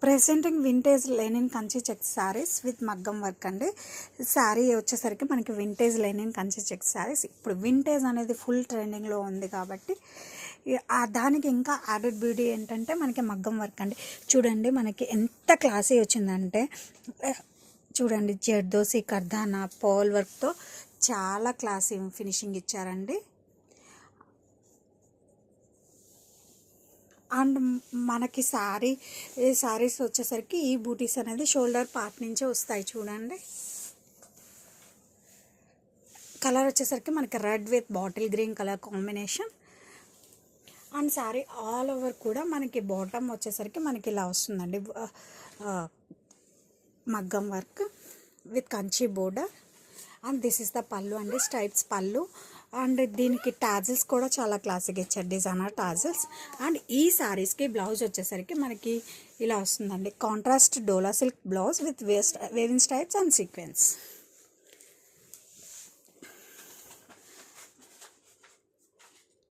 Presenting vintage linen Kanchi check saris with మగ్గం work అండి. శారీ వచ్చేసరికి మనకి vintage linen Kanchi check saris. ఇప్పుడు వింటేజ్ అనేది ఫుల్ ట్రెండింగ్లో ఉంది కాబట్టి దానికి ఇంకా యాడెడ్ బ్యూటీ ఏంటంటే మనకి మగ్గం వర్క్ అండి. చూడండి మనకి ఎంత క్లాసీ వచ్చిందంటే, చూడండి జర్దోసి కర్దానా పర్ల్ వర్క్తో చాలా క్లాసీ ఫినిషింగ్ ఇచ్చారండి. అండ్ మనకి శారీస్ వచ్చేసరికి ఈ బూటీస్ అనేది షోల్డర్ పార్ట్ నుంచే వస్తాయి. చూడండి కలర్ వచ్చేసరికి మనకి red with bottle green colour combination. And sari all over కూడా మనకి బాటమ్ వచ్చేసరికి మనకి ఇలా వస్తుందండి, మగ్గం work with Kanchi border. And this is the పళ్ళు అండి, స్ట్రైప్స్ పళ్ళు. అండ్ దీనికి టాజిల్స్ కూడా చాలా క్లాసిక్గా ఇచ్చారు, డిజైనర్ టాజిల్స్. అండ్ ఈ శారీస్కి బ్లౌజ్ వచ్చేసరికి మనకి ఇలా వస్తుందండి, contrast dola silk blouse with weaving stripes and sequence.